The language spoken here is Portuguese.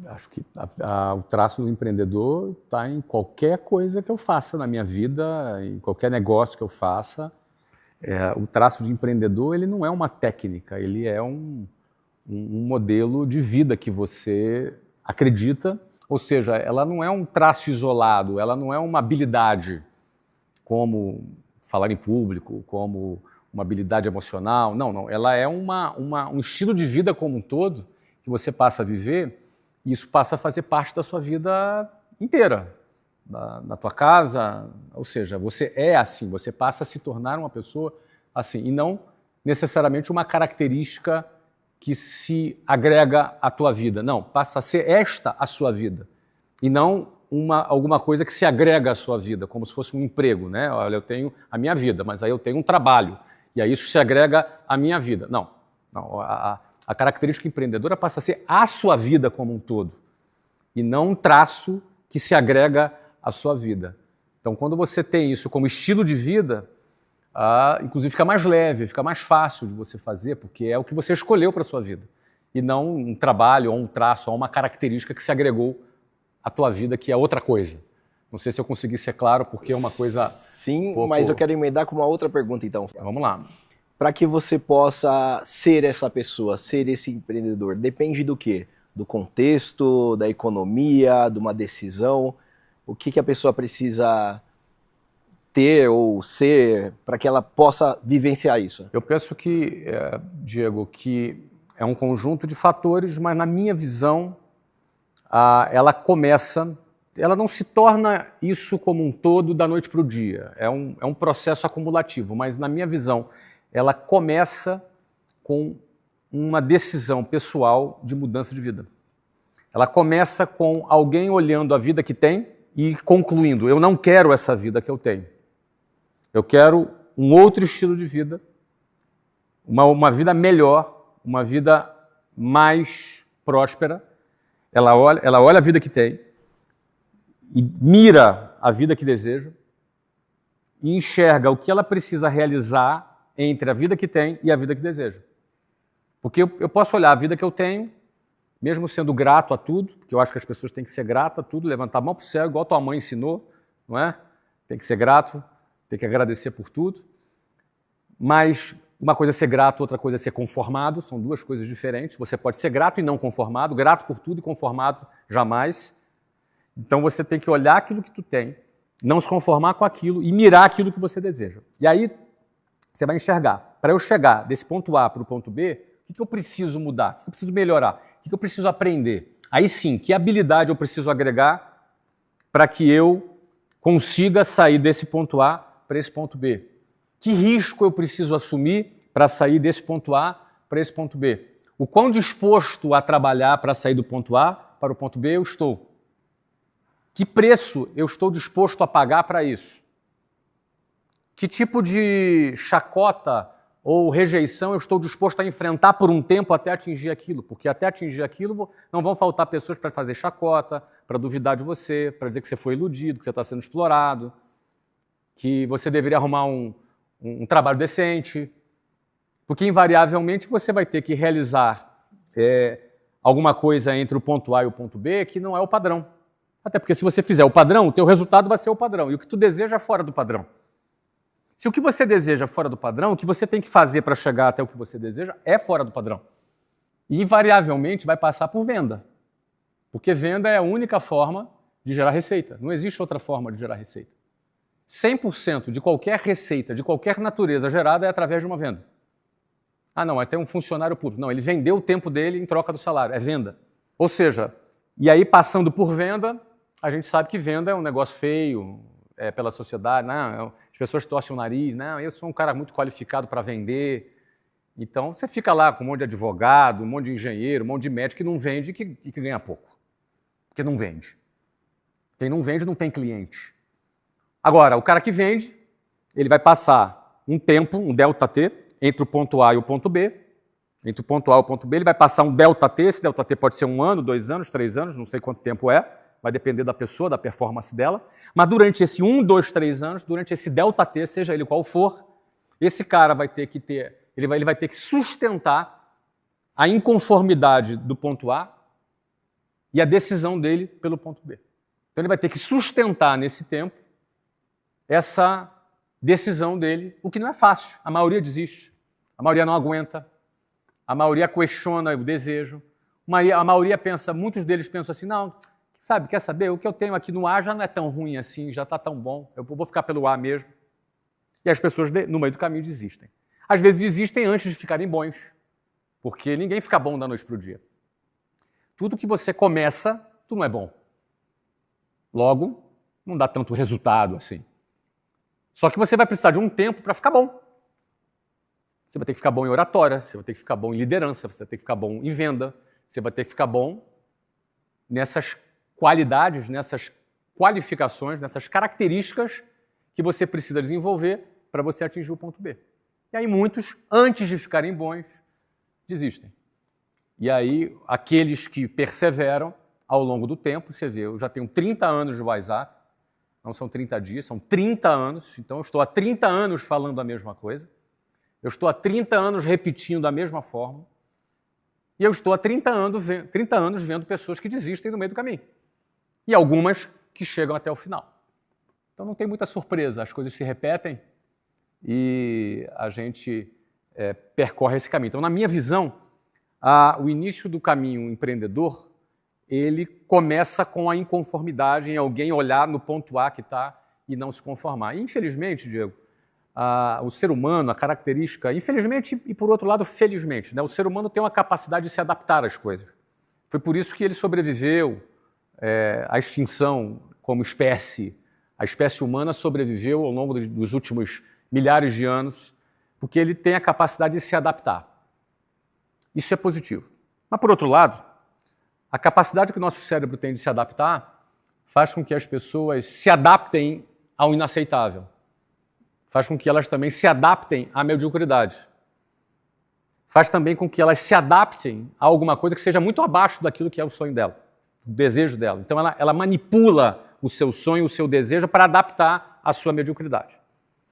Acho que o traço do empreendedor está em qualquer coisa que eu faça na minha vida, em qualquer negócio que eu faça. O traço de empreendedor, ele não é uma técnica, ele é um modelo de vida que você acredita, ou seja, ela não é um traço isolado, ela não é uma habilidade como falar em público, como uma habilidade emocional, não, ela é um estilo de vida como um todo que você passa a viver. E isso passa a fazer parte da sua vida inteira, na tua casa, ou seja, você é assim, você passa a se tornar uma pessoa assim, e não necessariamente uma característica que se agrega à tua vida. Não, passa a ser esta a sua vida, e não alguma coisa que se agrega à sua vida, como se fosse um emprego, né? Olha, eu tenho a minha vida, mas aí eu tenho um trabalho, e aí isso se agrega à minha vida. Não, a característica empreendedora passa a ser a sua vida como um todo, e não um traço que se agrega à sua vida. Então, quando você tem isso como estilo de vida, inclusive fica mais leve, fica mais fácil de você fazer, porque é o que você escolheu para a sua vida, e não um trabalho, ou um traço, ou uma característica que se agregou à tua vida, que é outra coisa. Não sei se eu consegui ser claro, porque é uma coisa... Sim, mas eu quero emendar com uma outra pergunta, então. Vamos lá. Para que você possa ser essa pessoa, ser esse empreendedor, depende do quê? Do contexto, da economia, de uma decisão? O que a pessoa precisa ter ou ser para que ela possa vivenciar isso? Eu penso que, Diego, que é um conjunto de fatores, mas na minha visão, ela não se torna isso como um todo da noite para o dia. É um processo acumulativo, mas na minha visão, ela começa com uma decisão pessoal de mudança de vida. Ela começa com alguém olhando a vida que tem e concluindo: eu não quero essa vida que eu tenho. Eu quero um outro estilo de vida, uma vida melhor, uma vida mais próspera. Ela olha a vida que tem e mira a vida que deseja e enxerga o que ela precisa realizar entre a vida que tem e a vida que deseja. Porque eu posso olhar a vida que eu tenho, mesmo sendo grato a tudo, porque eu acho que as pessoas têm que ser gratas a tudo, levantar a mão para o céu, igual tua mãe ensinou, não é? Tem que ser grato, tem que agradecer por tudo. Mas uma coisa é ser grato, outra coisa é ser conformado, são duas coisas diferentes. Você pode ser grato e não conformado, grato por tudo e conformado jamais. Então você tem que olhar aquilo que tu tem, não se conformar com aquilo e mirar aquilo que você deseja. E aí você vai enxergar, para eu chegar desse ponto A para o ponto B, o que eu preciso mudar, o que eu preciso melhorar, o que eu preciso aprender. Aí sim, que habilidade eu preciso agregar para que eu consiga sair desse ponto A para esse ponto B. Que risco eu preciso assumir para sair desse ponto A para esse ponto B. O quão disposto a trabalhar para sair do ponto A para o ponto B eu estou. Que preço eu estou disposto a pagar para isso? Que tipo de chacota ou rejeição eu estou disposto a enfrentar por um tempo até atingir aquilo? Porque até atingir aquilo não vão faltar pessoas para fazer chacota, para duvidar de você, para dizer que você foi iludido, que você está sendo explorado, que você deveria arrumar um trabalho decente. Porque invariavelmente você vai ter que realizar alguma coisa entre o ponto A e o ponto B que não é o padrão. Até porque se você fizer o padrão, o teu resultado vai ser o padrão. E o que tu deseja é fora do padrão. Se o que você deseja é fora do padrão, o que você tem que fazer para chegar até o que você deseja é fora do padrão. E invariavelmente vai passar por venda. Porque venda é a única forma de gerar receita. Não existe outra forma de gerar receita. 100% de qualquer receita, de qualquer natureza gerada é através de uma venda. Ah, não, é ter um funcionário público. Não, ele vendeu o tempo dele em troca do salário. É venda. Ou seja, e aí passando por venda, a gente sabe que venda é um negócio feio pela sociedade. Não, as pessoas torcem o nariz. Não, eu sou um cara muito qualificado para vender. Então você fica lá com um monte de advogado, um monte de engenheiro, um monte de médico que não vende e que ganha pouco. Porque não vende. Quem não vende não tem cliente. Agora, o cara que vende, ele vai passar um tempo, um ΔT, entre o ponto A e o ponto B. Entre o ponto A e o ponto B, ele vai passar um ΔT. Esse ΔT pode ser 1 ano, 2 anos, 3 anos, não sei quanto tempo é. Vai depender da pessoa, da performance dela. Mas durante esse 1, 2, 3 anos, durante esse ΔT, seja ele qual for, esse cara vai ter que ele vai ter que sustentar a inconformidade do ponto A e a decisão dele pelo ponto B. Então ele vai ter que sustentar nesse tempo essa decisão dele, o que não é fácil. A maioria desiste, a maioria não aguenta, a maioria questiona o desejo, a maioria pensa, muitos deles pensam assim, não, sabe, quer saber, o que eu tenho aqui no A já não é tão ruim assim, já está tão bom, eu vou ficar pelo A mesmo. E as pessoas no meio do caminho desistem. Às vezes desistem antes de ficarem bons, porque ninguém fica bom da noite para o dia. Tudo que você começa, tu não é bom. Logo, não dá tanto resultado assim. Só que você vai precisar de um tempo para ficar bom. Você vai ter que ficar bom em oratória, você vai ter que ficar bom em liderança, você vai ter que ficar bom em venda, você vai ter que ficar bom nessas qualidades, nessas qualificações, nessas características que você precisa desenvolver para você atingir o ponto B. E aí muitos, antes de ficarem bons, desistem. E aí aqueles que perseveram ao longo do tempo, você vê, eu já tenho 30 anos de WhatsApp, não são 30 dias, são 30 anos, então eu estou há 30 anos falando a mesma coisa, eu estou há 30 anos repetindo a mesma fórmula, e eu estou há 30 anos vendo pessoas que desistem no meio do caminho. E algumas que chegam até o final. Então não tem muita surpresa, as coisas se repetem e a gente percorre esse caminho. Então, na minha visão, o início do caminho empreendedor, ele começa com a inconformidade em alguém olhar no ponto A que está e não se conformar. E, infelizmente, Diego, o ser humano, a característica, infelizmente e por outro lado, felizmente, né? O ser humano tem uma capacidade de se adaptar às coisas. Foi por isso que ele sobreviveu à extinção como espécie. A espécie humana sobreviveu ao longo dos últimos milhares de anos, porque ele tem a capacidade de se adaptar. Isso é positivo. Mas, por outro lado, a capacidade que o nosso cérebro tem de se adaptar faz com que as pessoas se adaptem ao inaceitável. Faz com que elas também se adaptem à mediocridade. Faz também com que elas se adaptem a alguma coisa que seja muito abaixo daquilo que é o sonho dela, o desejo dela. Então ela manipula o seu sonho, o seu desejo para adaptar à sua mediocridade.